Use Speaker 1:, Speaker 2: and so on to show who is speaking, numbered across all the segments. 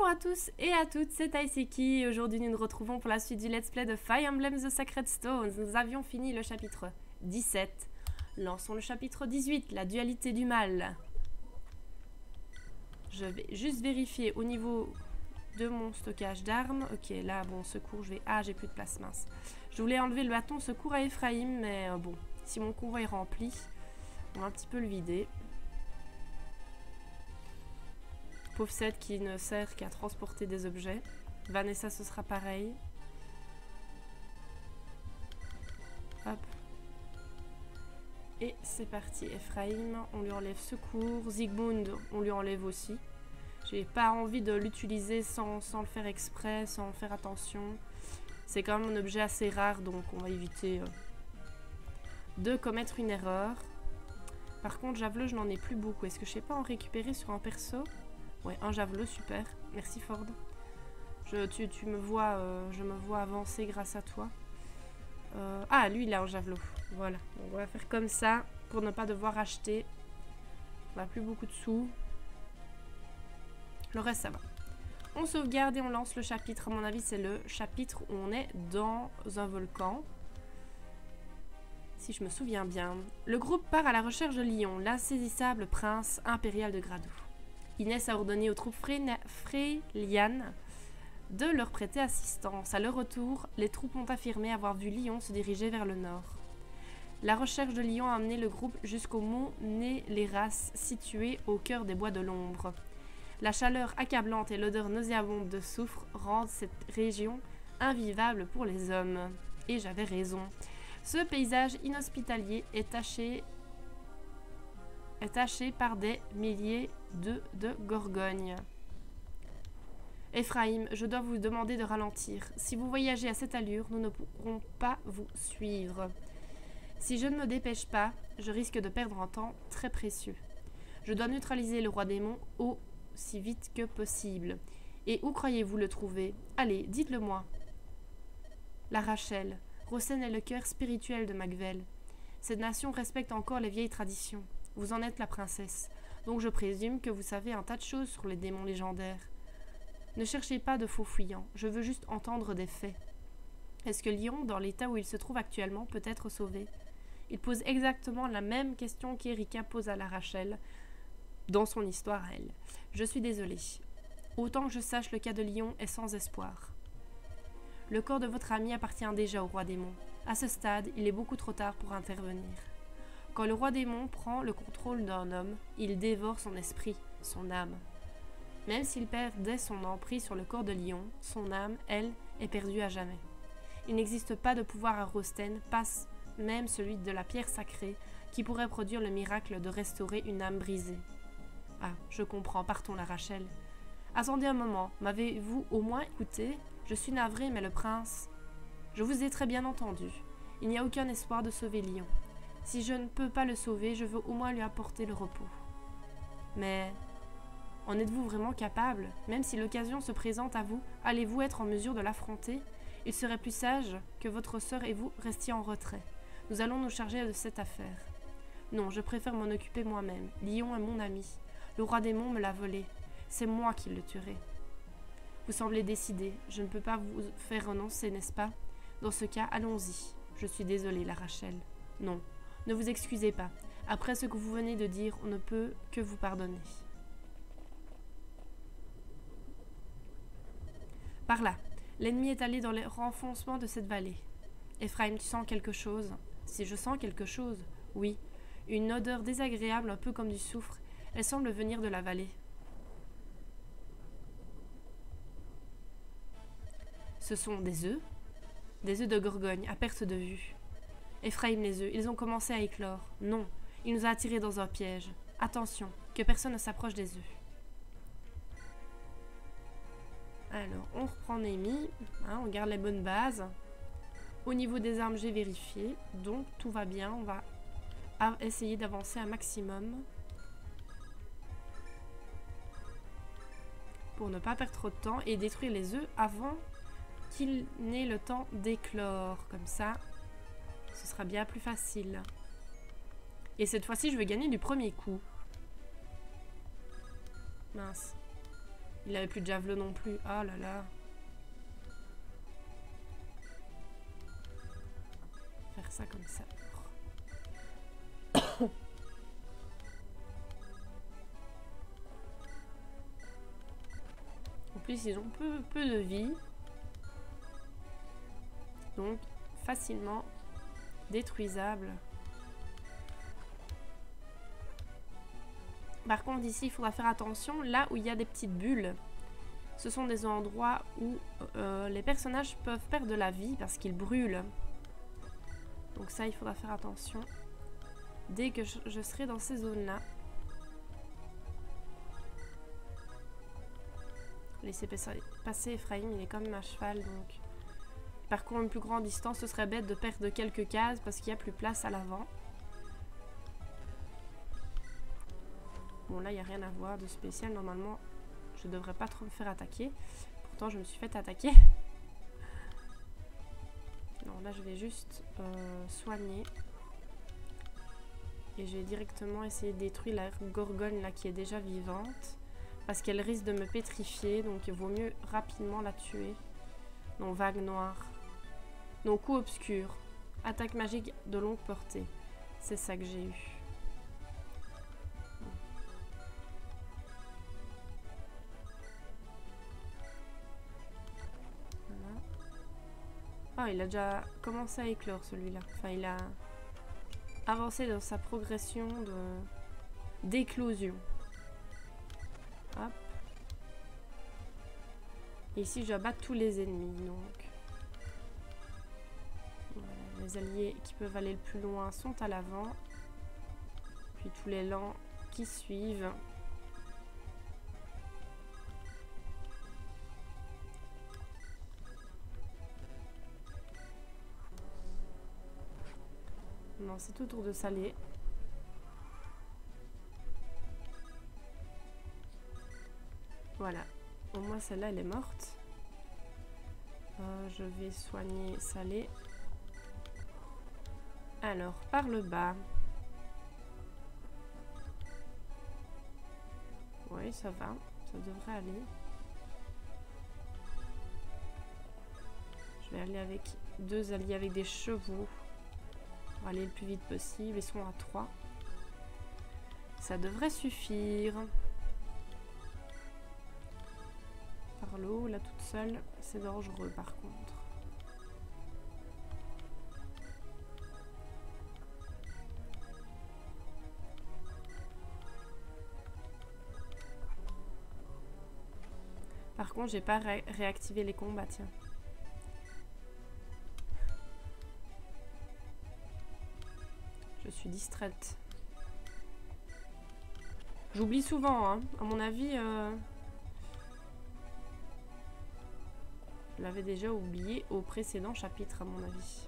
Speaker 1: Bonjour à tous et à toutes, c'est Taiseki et aujourd'hui nous nous retrouvons pour la suite du let's play de Fire Emblem The Sacred Stones. Nous avions fini le chapitre 17. Lançons le chapitre 18, la dualité du mal. Je vais juste vérifier au niveau de mon stockage d'armes. Ok, là, bon, secours, je vais... Ah, j'ai plus de place, mince. Je voulais enlever le bâton secours à Ephraim, mais bon, si mon convoi est rempli, on va un petit peu le vider. Pauvre Seth qui ne sert qu'à transporter des objets. Vanessa, ce sera pareil. Hop. Et c'est parti. Ephraim, on lui enlève secours. Zygmunt, on lui enlève aussi. J'ai pas envie de l'utiliser sans le faire exprès, sans faire attention. C'est quand même un objet assez rare, donc on va éviter de commettre une erreur. Par contre, javelot, je n'en ai plus beaucoup. Est-ce que je sais pas en récupérer sur un perso ? Ouais, un javelot, super. Merci Ford. Tu me vois, je me vois avancer grâce à toi. Ah, lui, il a un javelot. Voilà. Donc, on va faire comme ça pour ne pas devoir acheter. On n'a plus beaucoup de sous. Le reste, ça va. On sauvegarde et on lance le chapitre. À mon avis, c'est le chapitre où on est dans un volcan. Si je me souviens bien. Le groupe part à la recherche de Lion, l'insaisissable prince impérial de Gradou. Inès a ordonné aux troupes frélianes de leur prêter assistance. À leur retour, les troupes ont affirmé avoir vu Lion se diriger vers le nord. La recherche de Lion a amené le groupe jusqu'au mont Néléras, situé au cœur des bois de l'ombre. La chaleur accablante et l'odeur nauséabonde de soufre rendent cette région invivable pour les hommes. Et j'avais raison. Ce paysage inhospitalier est taché par des milliers de gorgognes. Ephraim, je dois vous demander de ralentir. Si vous voyagez à cette allure, nous ne pourrons pas vous suivre. Si je ne me dépêche pas, je risque de perdre un temps très précieux. Je dois neutraliser le roi démon aussi vite que possible. Et où croyez-vous le trouver? Allez, dites-le moi. La Rachel. Rosen est le cœur spirituel de Macvel. Cette nation respecte encore les vieilles traditions. Vous en êtes la princesse, donc je présume que vous savez un tas de choses sur les démons légendaires. Ne cherchez pas de faux fuyants, je veux juste entendre des faits. Est-ce que Lion, dans l'état où il se trouve actuellement, peut être sauvé? Il pose exactement la même question qu'Erika pose à la Rachel dans son histoire à elle. Je suis désolée. Autant que je sache, le cas de Lion est sans espoir. Le corps de votre ami appartient déjà au roi démon. À ce stade, il est beaucoup trop tard pour intervenir. Quand le roi démon prend le contrôle d'un homme, il dévore son esprit, son âme. Même s'il perdait son emprise sur le corps de Lion, son âme, elle, est perdue à jamais. Il n'existe pas de pouvoir à Rosten, pas même celui de la pierre sacrée, qui pourrait produire le miracle de restaurer une âme brisée. Ah, je comprends, partons la Rachel. Attendez un moment, m'avez-vous au moins écouté? Je suis navrée, mais le prince... Je vous ai très bien entendu. Il n'y a aucun espoir de sauver Lion. Si je ne peux pas le sauver, je veux au moins lui apporter le repos. Mais en êtes-vous vraiment capable? Même si l'occasion se présente à vous, allez-vous être en mesure de l'affronter? Il serait plus sage que votre sœur et vous restiez en retrait. Nous allons nous charger de cette affaire. Non, je préfère m'en occuper moi-même. Lion est mon ami. Le roi démon me l'a volé. C'est moi qui le tuerai. Vous semblez décidé. Je ne peux pas vous faire renoncer, n'est-ce pas? Dans ce cas, allons-y. Je suis désolée, la Rachel. Non. Ne vous excusez pas. Après ce que vous venez de dire, on ne peut que vous pardonner. Par là. L'ennemi est allé dans les renfoncements de cette vallée. Ephraim, tu sens quelque chose? Si je sens quelque chose, oui. Une odeur désagréable, un peu comme du soufre. Elle semble venir de la vallée. Ce sont des œufs? Des œufs de gorgogne, à perte de vue. Ephraim, les œufs, ils ont commencé à éclore. Non, il nous a attirés dans un piège. Attention, que personne ne s'approche des œufs. Alors, on reprend Némi, hein, on garde les bonnes bases. Au niveau des armes, j'ai vérifié, donc tout va bien. On va essayer d'avancer un maximum pour ne pas perdre trop de temps et détruire les œufs avant qu'il n'ait le temps d'éclore. Comme ça, ce sera bien plus facile. Et cette fois-ci, je vais gagner du premier coup. Mince. Il avait plus de javelot non plus. Ah là là. Faire ça comme ça. En plus, ils ont peu de vie. Donc, facilement détruisable. Par contre, ici, il faudra faire attention. Là où il y a des petites bulles, ce sont des endroits où les personnages peuvent perdre de la vie parce qu'ils brûlent. Donc ça, il faudra faire attention dès que je serai dans ces zones-là. Laissez passer Ephraim, il est quand même à cheval, donc il parcourt une plus grande distance. Ce serait bête de perdre quelques cases parce qu'il n'y a plus place à l'avant. Bon, là, il n'y a rien à voir de spécial. Normalement, je ne devrais pas trop me faire attaquer. Pourtant, je me suis fait attaquer. Non, là, je vais juste soigner. Et je vais directement essayer de détruire la gorgone là qui est déjà vivante. Parce qu'elle risque de me pétrifier. Donc, il vaut mieux rapidement la tuer. Non, vague noire. Non, coup obscur. Attaque magique de longue portée. C'est ça que j'ai eu. Voilà. Ah, il a déjà commencé à éclore celui-là. Enfin, il a avancé dans sa progression d'éclosion. Hop. Et ici, je dois battre tous les ennemis, donc. Voilà, les alliés qui peuvent aller le plus loin sont à l'avant. Puis tous les lents qui suivent. Non, c'est tout autour de Salé. Voilà. Au moins, celle-là, elle est morte. Je vais soigner Salé. Alors, par le bas. Oui, ça va. Ça devrait aller. Je vais aller avec 2 alliés avec des chevaux. Pour aller le plus vite possible. Ils sont à 3. Ça devrait suffire. Par l'eau, là toute seule, c'est dangereux par contre. Par contre, j'ai pas réactivé les combats, tiens. Je suis distraite. J'oublie souvent, hein. À mon avis, je l'avais déjà oublié au précédent chapitre, à mon avis.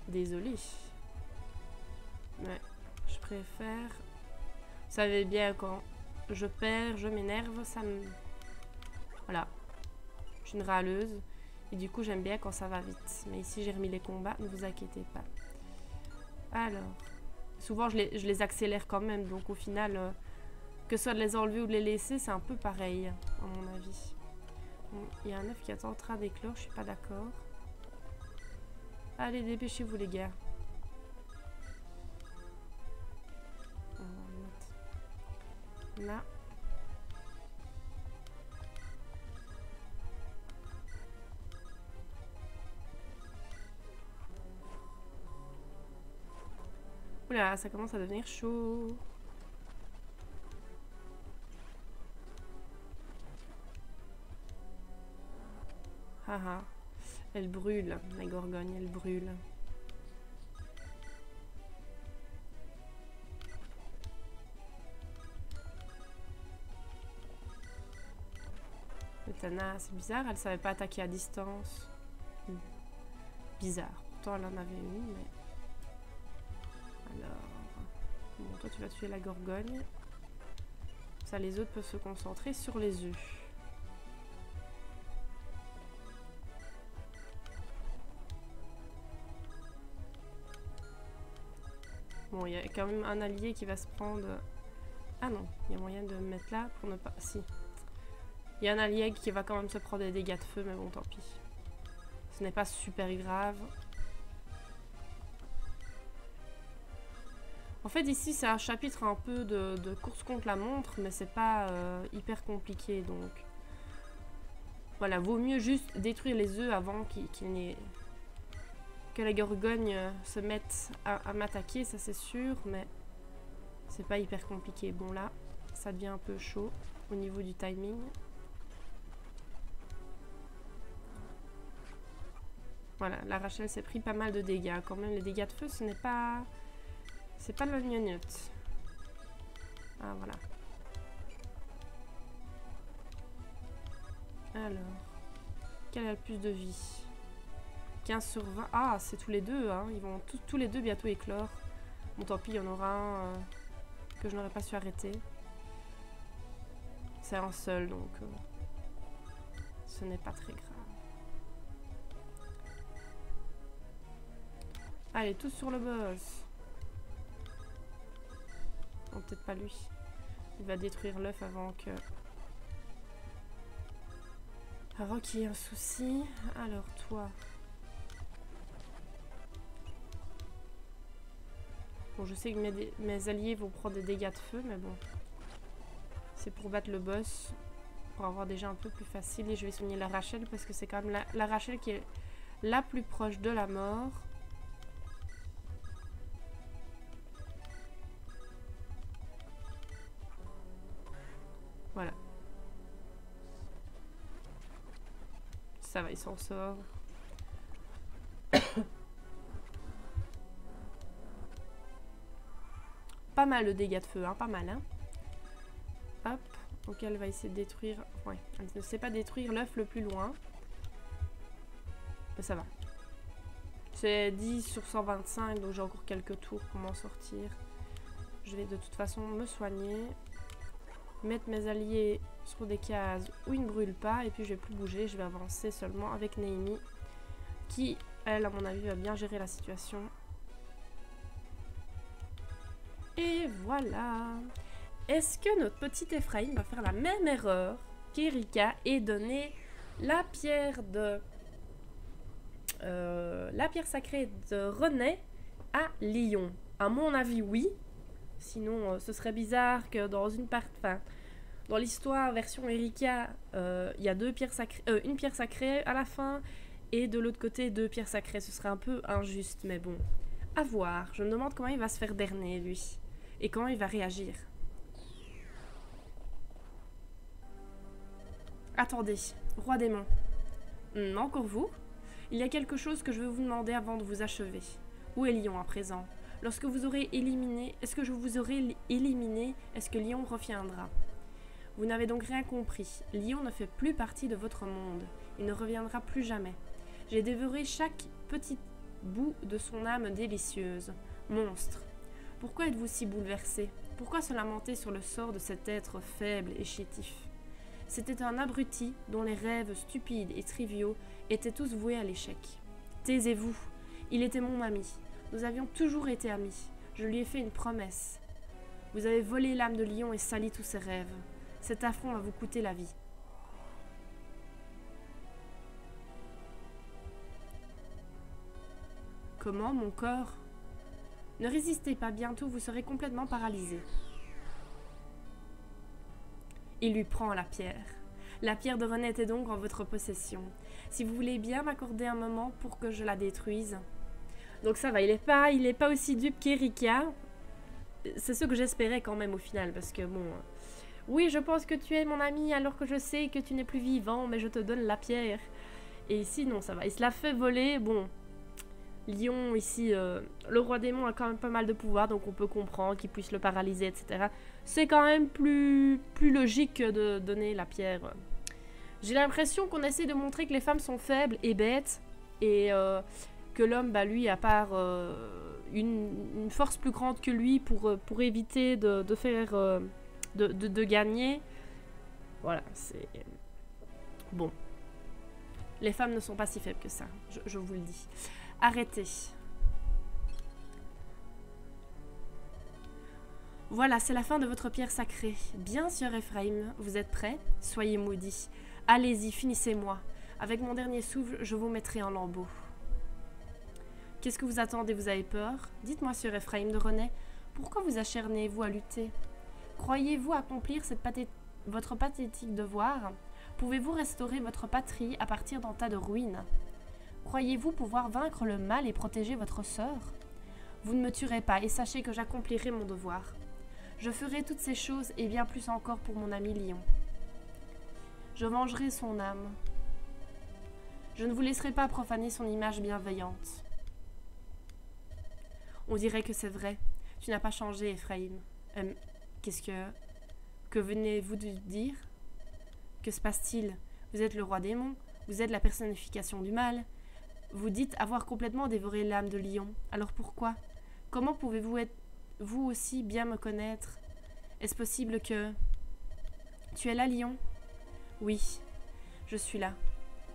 Speaker 1: Désolée. Mais je préfère... Vous savez bien, quand je perds, je m'énerve, ça me... Voilà. Je suis une râleuse. Et du coup, j'aime bien quand ça va vite. Mais ici, j'ai remis les combats, ne vous inquiétez pas. Alors... Souvent, je les accélère quand même. Donc, au final, que ce soit de les enlever ou de les laisser, c'est un peu pareil, à mon avis. Bon, il y a un œuf qui est en train d'éclore, je suis pas d'accord. Allez, dépêchez-vous, les gars. On va mettre là. Oula, ça commence à devenir chaud. Haha. Elle brûle, la gorgogne, elle brûle. Le Tana, c'est bizarre, elle savait pas attaquer à distance. Bizarre. Pourtant, elle en avait une, mais... Alors... Bon, toi, tu vas tuer la gorgogne. Ça, les autres peuvent se concentrer sur les œufs. Bon, il y a quand même un allié qui va se prendre Ah non, il y a moyen de me mettre là pour ne pas... Si. Il y a un allié qui va quand même se prendre des dégâts de feu, mais bon, tant pis. Ce n'est pas super grave. En fait, ici, c'est un chapitre un peu de course contre la montre, mais c'est pas hyper compliqué, donc... Voilà, vaut mieux juste détruire les œufs avant qu'il n'ait... que les gorgognes se mettent à m'attaquer, ça c'est sûr, mais c'est pas hyper compliqué. Bon là, ça devient un peu chaud au niveau du timing. Voilà, la Rachel s'est pris pas mal de dégâts. Quand même, les dégâts de feu, ce n'est pas... c'est pas de la gnognotte. Ah, voilà. Alors, quel a le plus de vie? 15 sur 20. Ah, c'est tous les deux, hein. Ils vont tous les deux bientôt éclore. Bon, tant pis, il y en aura un que je n'aurais pas su arrêter. C'est un seul, donc ce n'est pas très grave. Allez, tous sur le boss. Non, peut-être pas lui. Il va détruire l'œuf avant que... avant qu'il y ait un souci. Alors, toi... Bon, je sais que mes alliés vont prendre des dégâts de feu, mais bon. C'est pour battre le boss. Pour avoir déjà un peu plus facile. Et je vais soigner la Rachel parce que c'est quand même la Rachel qui est la plus proche de la mort. Voilà. Ça va, il s'en sort. Pas mal de dégâts de feu, hein, pas mal, hein. Hop, donc elle va essayer de détruire... Ouais, elle ne sait pas détruire l'œuf le plus loin. Mais ça va. C'est 10 sur 125, donc j'ai encore quelques tours pour m'en sortir. Je vais de toute façon me soigner. Mettre mes alliés sur des cases où ils ne brûlent pas. Et puis je vais plus bouger, je vais avancer seulement avec Naomi. Qui, elle, à mon avis, va bien gérer la situation. Et voilà. Est-ce que notre petit Ephraim va faire la même erreur qu'Erika et donner la pierre de... la pierre sacrée de René à Lyon? À mon avis, oui. Sinon, ce serait bizarre que dans une partie... Enfin, dans l'histoire version Erika, il y a une pierre sacrée à la fin, et de l'autre côté, 2 pierres sacrées. Ce serait un peu injuste, mais bon. À voir. Je me demande comment il va se faire berner, lui. Et comment il va réagir. Attendez, roi démon. Encore vous? Il y a quelque chose que je veux vous demander avant de vous achever. Où est Lyon à présent? Lorsque vous aurez éliminé... Est-ce que je vous aurai éliminé? Est-ce que Lyon reviendra? Vous n'avez donc rien compris. Lyon ne fait plus partie de votre monde. Il ne reviendra plus jamais. J'ai dévoré chaque petit bout de son âme délicieuse. Monstre. Pourquoi êtes-vous si bouleversé? Pourquoi se lamenter sur le sort de cet être faible et chétif? C'était un abruti dont les rêves stupides et triviaux étaient tous voués à l'échec. Taisez-vous. Il était mon ami. Nous avions toujours été amis. Je lui ai fait une promesse. Vous avez volé l'âme de Lyon et sali tous ses rêves. Cet affront va vous coûter la vie. Comment, mon corps? Ne résistez pas, bientôt vous serez complètement paralysé. Il lui prend la pierre. La pierre de René était donc en votre possession. Si vous voulez bien m'accorder un moment pour que je la détruise. Donc ça va, il est pas aussi dupe qu'Erika. C'est ce que j'espérais quand même au final, parce que bon... Oui, je pense que tu es mon ami alors que je sais que tu n'es plus vivant, mais je te donne la pierre. Et ici, non, ça va. Il se l'a fait voler, bon... Lyon, ici, le roi démon a quand même pas mal de pouvoir, donc on peut comprendre qu'il puisse le paralyser, etc. C'est quand même plus logique que de donner la pierre. J'ai l'impression qu'on essaie de montrer que les femmes sont faibles et bêtes, et que l'homme, bah, lui, a part une force plus grande que lui pour éviter de faire... de gagner. Voilà, c'est... Bon. Les femmes ne sont pas si faibles que ça, je vous le dis. Arrêtez. Voilà, c'est la fin de votre pierre sacrée. Bien sûr, Ephraim, vous êtes prêts? Soyez maudits. Allez-y, finissez-moi. Avec mon dernier souffle, je vous mettrai en lambeaux. Qu'est-ce que vous attendez? Vous avez peur? Dites-moi, Sir Ephraim de Renet, pourquoi vous acharnez-vous à lutter? Croyez-vous accomplir votre pathétique devoir? Pouvez-vous restaurer votre patrie à partir d'un tas de ruines? Croyez-vous pouvoir vaincre le mal et protéger votre sœur? Vous ne me tuerez pas, et sachez que j'accomplirai mon devoir. Je ferai toutes ces choses et bien plus encore pour mon ami Lion. Je vengerai son âme. Je ne vous laisserai pas profaner son image bienveillante. On dirait que c'est vrai. Tu n'as pas changé, Ephraim. Qu'est-ce que venez-vous de dire? Que se passe-t-il? Vous êtes le roi démon. Vous êtes la personnification du mal. Vous dites avoir complètement dévoré l'âme de Lion. Alors pourquoi? Comment pouvez-vous être vous aussi bien me connaître? Est-ce possible que... Tu es là, Lion? Oui, je suis là.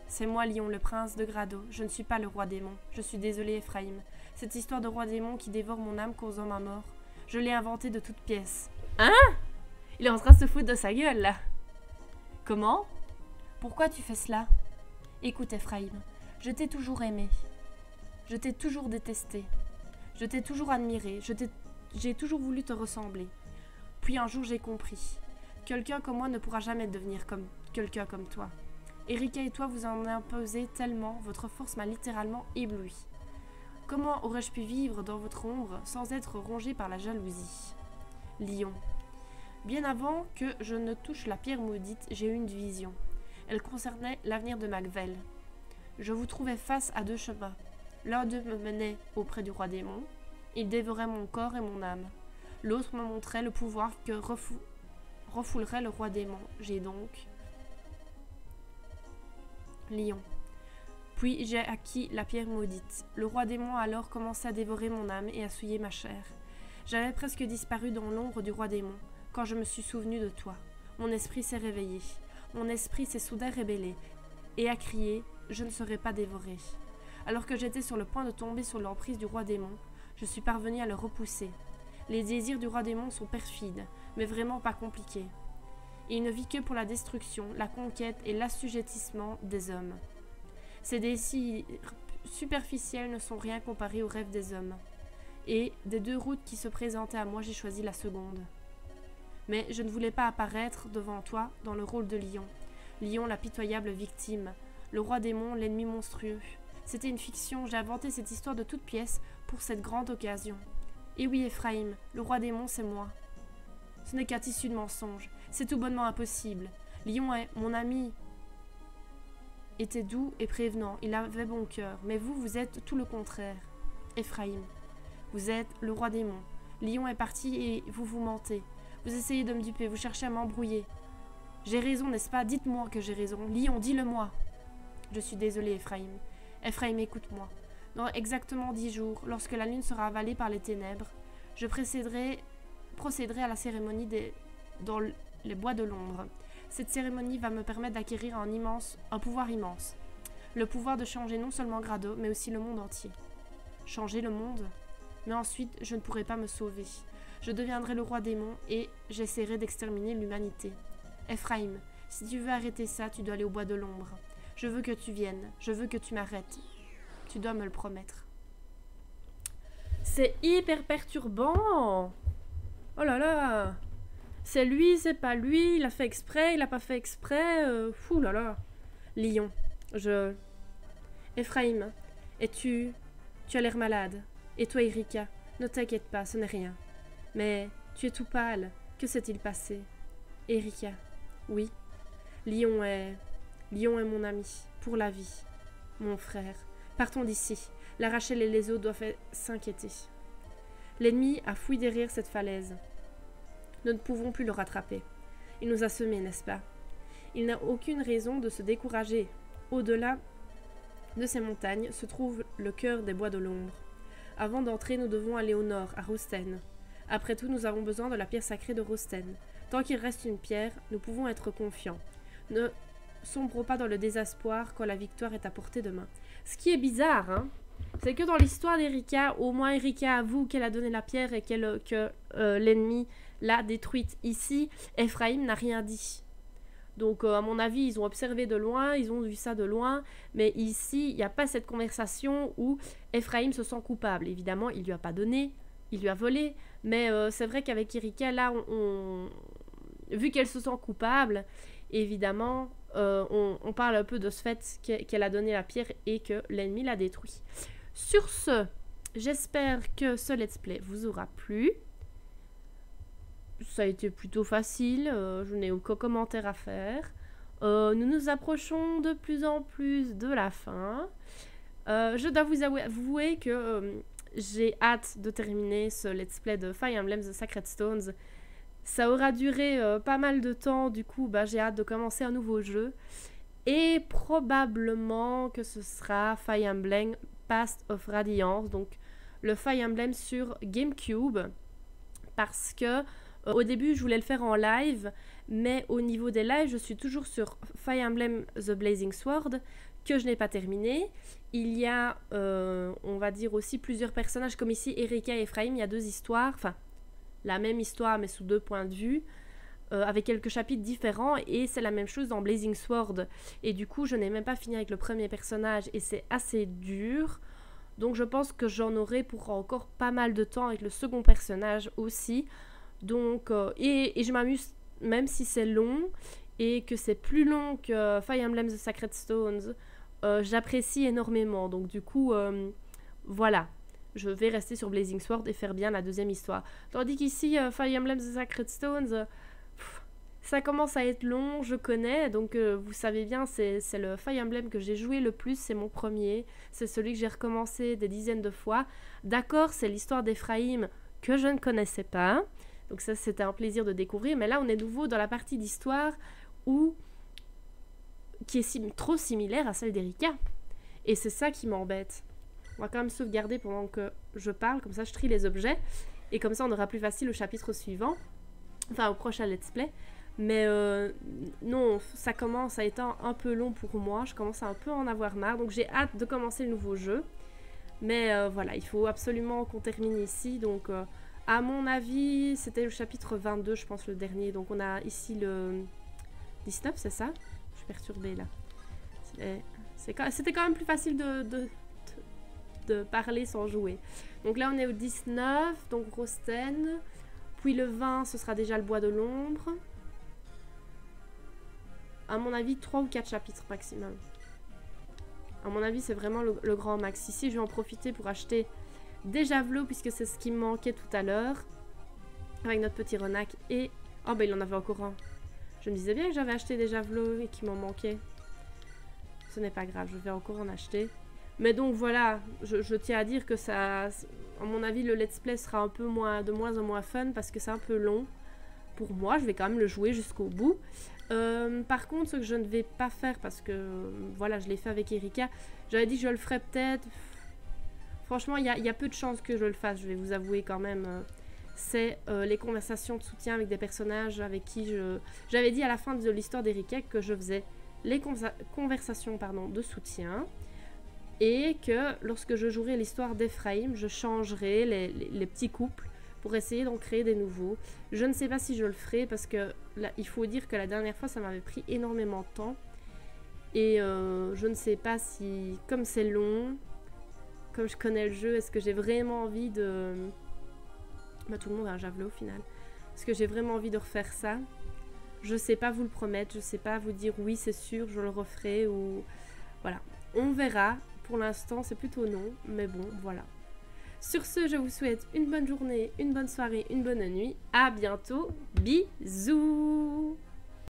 Speaker 1: C'est moi, Lion, le prince de Grado. Je ne suis pas le roi démon. Je suis désolé, Ephraim. Cette histoire de roi démon qui dévore mon âme causant ma mort, je l'ai inventée de toutes pièces. Hein? Il est en train de se foutre de sa gueule, là. Comment? Pourquoi tu fais cela? Écoute, Ephraim, je t'ai toujours aimé. Je t'ai toujours détesté. Je t'ai toujours admiré. J'ai toujours voulu te ressembler. Puis un jour, j'ai compris. Quelqu'un comme moi ne pourra jamais devenir comme quelqu'un comme toi. Erika et toi vous en imposez tellement, votre force m'a littéralement ébloui. Comment aurais-je pu vivre dans votre ombre sans être rongé par la jalousie? Lion. Bien avant que je ne touche la pierre maudite, j'ai eu une vision. Elle concernait l'avenir de Macvel. Je vous trouvais face à deux chemins. L'un d'eux me menait auprès du roi démon. Il dévorait mon corps et mon âme. L'autre me montrait le pouvoir que refoulerait le roi démon. J'ai donc... Lion. Puis j'ai acquis la pierre maudite. Le roi démon a alors commencé à dévorer mon âme et à souiller ma chair. J'avais presque disparu dans l'ombre du roi démon quand je me suis souvenu de toi. Mon esprit s'est réveillé. Mon esprit s'est soudain rébellé et a crié « Je ne serai pas dévoré ». Alors que j'étais sur le point de tomber sur l'emprise du roi démon, je suis parvenu à le repousser. Les désirs du roi démon sont perfides, mais vraiment pas compliqués. Il ne vit que pour la destruction, la conquête et l'assujettissement des hommes. Ces désirs superficiels ne sont rien comparés aux rêves des hommes. Et des deux routes qui se présentaient à moi, j'ai choisi la seconde. Mais je ne voulais pas apparaître devant toi dans le rôle de Lion. Lion, la pitoyable victime. Le roi démon, l'ennemi monstrueux. C'était une fiction, j'ai inventé cette histoire de toutes pièces pour cette grande occasion. Et oui, Ephraim, le roi démon, c'est moi. Ce n'est qu'un tissu de mensonges. C'est tout bonnement impossible. Lion est mon ami. Était doux et prévenant. Il avait bon cœur. Mais vous êtes tout le contraire. Ephraim, vous êtes le roi démon. Lion est parti et vous vous mentez. Vous essayez de me duper. Vous cherchez à m'embrouiller. J'ai raison, n'est-ce pas? Dites-moi que j'ai raison. Lion, dis-le-moi. Je suis désolée, Ephraim. Ephraim, écoute-moi. Dans exactement 10 jours, lorsque la lune sera avalée par les ténèbres, je procéderai à la cérémonie dans les bois de l'ombre. Cette cérémonie va me permettre d'acquérir un pouvoir immense. Le pouvoir de changer non seulement Grado, mais aussi le monde entier. Changer le monde? Mais ensuite, je ne pourrai pas me sauver. Je deviendrai le roi démon et j'essaierai d'exterminer l'humanité. Ephraim, si tu veux arrêter ça, tu dois aller au bois de l'ombre. Je veux que tu viennes. Je veux que tu m'arrêtes. Tu dois me le promettre. C'est hyper perturbant. Oh là là. C'est lui, c'est pas lui. Il a fait exprès, il a pas fait exprès. Fou là là. Lion. Ephraim. Et tu as l'air malade. Et toi, Erika, ne t'inquiète pas, ce n'est rien. Mais tu es tout pâle. Que s'est-il passé? Erika. Oui. Lion est mon ami. Pour la vie. Mon frère. Partons d'ici. La Rachel et les autres doivent s'inquiéter. L'ennemi a fouillé derrière cette falaise. Nous ne pouvons plus le rattraper. Il nous a semés, n'est-ce pas? Il n'a aucune raison de se décourager. Au-delà de ces montagnes se trouve le cœur des bois de l'ombre. Avant d'entrer, nous devons aller au nord, à Rosten. Après tout, nous avons besoin de la pierre sacrée de Rosten. Tant qu'il reste une pierre, nous pouvons être confiants. Ne sombrons pas dans le désespoir quand la victoire est à portée de main. Ce qui est bizarre, hein, c'est que dans l'histoire d'Erika, au moins Erika avoue qu'elle a donné la pierre et que l'ennemi l'a détruite. Ici, Ephraim n'a rien dit. Donc, à mon avis, ils ont observé de loin, ils ont vu ça de loin, mais ici, il n'y a pas cette conversation où Ephraim se sent coupable. Évidemment, il lui a pas donné, il lui a volé, mais c'est vrai qu'avec Erika, là, vu qu'elle se sent coupable, évidemment, on parle un peu de ce fait qu'elle a donné la pierre et que l'ennemi l'a détruit. Sur ce, j'espère que ce let's play vous aura plu. Ça a été plutôt facile, je n'ai aucun commentaire à faire. Nous nous approchons de plus en plus de la fin. Je dois vous avouer que j'ai hâte de terminer ce let's play de Fire Emblem The Sacred Stones. Ça aura duré pas mal de temps, du coup j'ai hâte de commencer un nouveau jeu. Et probablement que ce sera Fire Emblem Path of Radiance, donc le Fire Emblem sur GameCube. Parce que au début, je voulais le faire en live, mais au niveau des lives, je suis toujours sur Fire Emblem The Blazing Sword, que je n'ai pas terminé. Il y a, on va dire aussi, plusieurs personnages, comme ici, Erika et Ephraim. Il y a 2 histoires, enfin, la même histoire, mais sous 2 points de vue, avec quelques chapitres différents, et c'est la même chose dans Blazing Sword. Et du coup, je n'ai même pas fini avec le premier personnage, et c'est assez dur. Donc je pense que j'en aurai pour encore pas mal de temps avec le second personnage aussi. Donc, et je m'amuse, même si c'est long et que c'est plus long que Fire Emblem The Sacred Stones, j'apprécie énormément. Donc du coup, voilà, je vais rester sur Blazing Sword et faire bien la deuxième histoire. Tandis qu'ici, Fire Emblem The Sacred Stones, ça commence à être long, je connais, donc vous savez bien, c'est le Fire Emblem que j'ai joué le plus, c'est mon premier, c'est celui que j'ai recommencé des dizaines de fois. D'accord, c'est l'histoire d'Ephraim que je ne connaissais pas. Donc ça, c'était un plaisir de découvrir. Mais là, on est nouveau dans la partie d'histoire qui est trop similaire à celle d'Erika. Et c'est ça qui m'embête. On va quand même sauvegarder pendant que je parle. Comme ça, je trie les objets. Et comme ça, on aura plus facile au chapitre suivant. Enfin, au prochain let's play. Mais non, ça commence à être un peu long pour moi. Je commence à un peu en avoir marre. Donc j'ai hâte de commencer le nouveau jeu. Mais voilà, il faut absolument qu'on termine ici. Donc... à mon avis, c'était le chapitre 22, je pense, le dernier. Donc, on a ici le 19, c'est ça? Je suis perturbée, là. C'était quand même plus facile de parler sans jouer. Donc là, on est au 19, donc Rosten. Puis le 20, ce sera déjà le bois de l'ombre. À mon avis, 3 ou 4 chapitres maximum. À mon avis, c'est vraiment le grand max. Ici, je vais en profiter pour acheter... des javelots, puisque c'est ce qui me manquait tout à l'heure avec notre petit renac. Et oh ben il en avait encore un. Je me disais bien que j'avais acheté des javelots et qu'il m'en manquait. Ce n'est pas grave, je vais encore en acheter. Mais donc voilà, je tiens à dire que ça, à mon avis, le let's play sera un peu de moins en moins fun parce que c'est un peu long pour moi. Je vais quand même le jouer jusqu'au bout. Par contre, ce que je ne vais pas faire, parce que voilà, je l'ai fait avec Erika, j'avais dit que je le ferais peut-être. Franchement, il y a peu de chances que je le fasse, je vais vous avouer quand même. C'est les conversations de soutien avec des personnages avec qui j'avais dit à la fin de l'histoire d'Erika que je faisais les conversations de soutien. Et que lorsque je jouerai l'histoire d'Ephraim, je changerai les petits couples pour essayer d'en créer des nouveaux. Je ne sais pas si je le ferai parce que là, il faut dire que la dernière fois, ça m'avait pris énormément de temps. Et je ne sais pas si, comme c'est long... Comme je connais le jeu, est-ce que j'ai vraiment envie de... Bah, tout le monde a un javelot au final. Est-ce que j'ai vraiment envie de refaire ça? Je sais pas vous le promettre, je sais pas vous dire oui c'est sûr, je le referai ou... Voilà, on verra. Pour l'instant c'est plutôt non, mais bon, voilà. Sur ce, je vous souhaite une bonne journée, une bonne soirée, une bonne nuit. À bientôt, bisous!